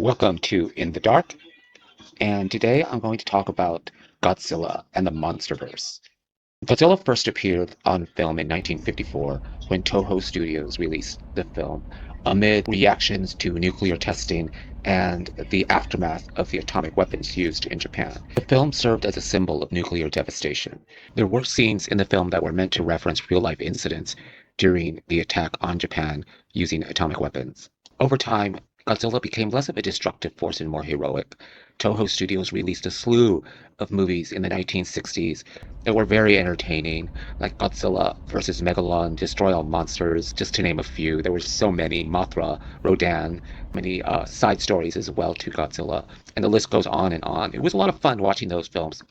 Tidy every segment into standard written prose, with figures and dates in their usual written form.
Welcome to In the Dark, and today I'm going to talk about Godzilla and the MonsterVerse. Godzilla first appeared on film in 1954 when Toho Studios released the film amid reactions to nuclear testing and the aftermath of the atomic weapons used in Japan. The film served as a symbol of nuclear devastation. There were scenes in the film that were meant to reference real-life incidents during the attack on Japan using atomic weapons. Over time, Godzilla became less of a destructive force and more heroic. Toho Studios released a slew of movies in the 1960s that were very entertaining, like Godzilla versus Megalon, Destroy All Monsters, just to name a few. There were so many, Mothra, Rodan, many side stories as well to Godzilla, and the list goes on and on. It was a lot of fun watching those films.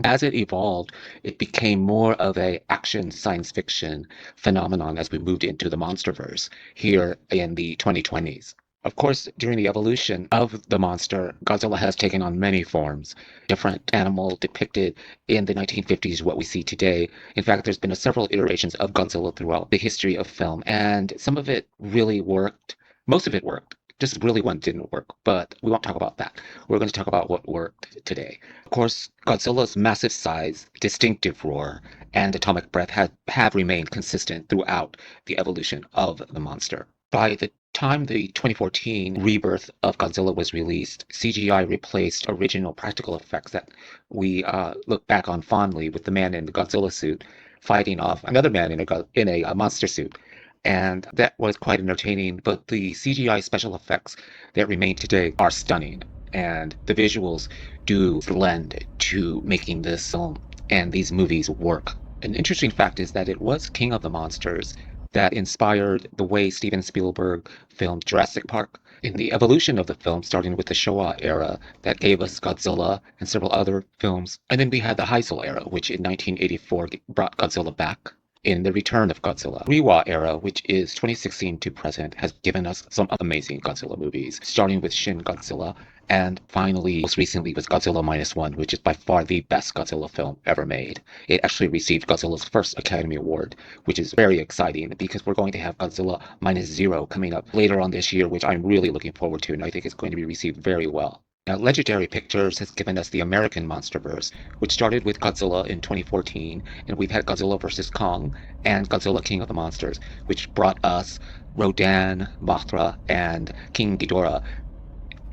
As it evolved, it became more of a action science fiction phenomenon as we moved into the MonsterVerse here in the 2020s. Of course, during the evolution of the monster, Godzilla has taken on many forms. Different animal depicted in the 1950s, what we see today. In fact, there's been several iterations of Godzilla throughout the history of film, and some of it really worked. Most of it worked. Just really one didn't work, but we won't talk about that. We're going to talk about what worked today. Of course, Godzilla's massive size, distinctive roar, and atomic breath have remained consistent throughout the evolution of the monster. By the time the 2014 rebirth of Godzilla was released, CGI replaced original practical effects that we look back on fondly, with the man in the Godzilla suit fighting off another man in a monster suit. And that was quite entertaining, but the CGI special effects that remain today are stunning, and the visuals do lend to making this film and these movies work. An interesting fact is that it was King of the Monsters that inspired the way Steven Spielberg filmed Jurassic Park. In the evolution of the film, starting with the Showa era, that gave us Godzilla and several other films. And then we had the Heisei era, which in 1984 brought Godzilla back. In the return of Godzilla, Reiwa era, which is 2016 to present, has given us some amazing Godzilla movies, starting with Shin Godzilla, and finally, most recently, was Godzilla Minus One, which is by far the best Godzilla film ever made. It actually received Godzilla's first Academy Award, which is very exciting because we're going to have Godzilla Minus Zero coming up later on this year, which I'm really looking forward to, and I think it's going to be received very well. Now, Legendary Pictures has given us the American MonsterVerse, which started with Godzilla in 2014, and we've had Godzilla vs. Kong and Godzilla King of the Monsters, which brought us Rodan, Mothra, and King Ghidorah.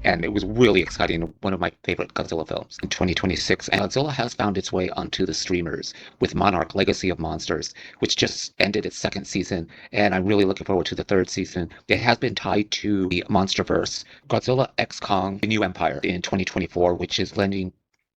And it was really exciting, one of my favorite Godzilla films. In 2026, and Godzilla has found its way onto the streamers with Monarch Legacy of Monsters, which just ended its second season, and I'm really looking forward to the third season. It has been tied to the MonsterVerse, Godzilla X Kong, The New Empire in 2024, which is lending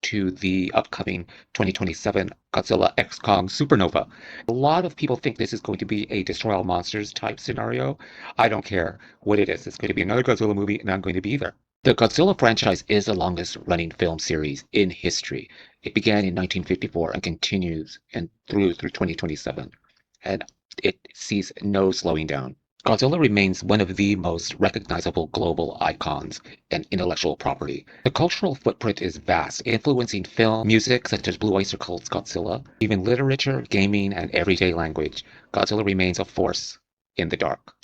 to the upcoming 2027 Godzilla X Kong Supernova. A lot of people think this is going to be a Destroy All Monsters type scenario. I don't care what it is. It's going to be another Godzilla movie, and I'm going to be there. The Godzilla franchise is the longest running film series in history. It began in 1954 and continues through 2027, and it sees no slowing down. Godzilla remains one of the most recognizable global icons and intellectual property. The cultural footprint is vast, influencing film, music such as Blue Oyster Cult's Godzilla, even literature, gaming, and everyday language. Godzilla remains a force in the dark.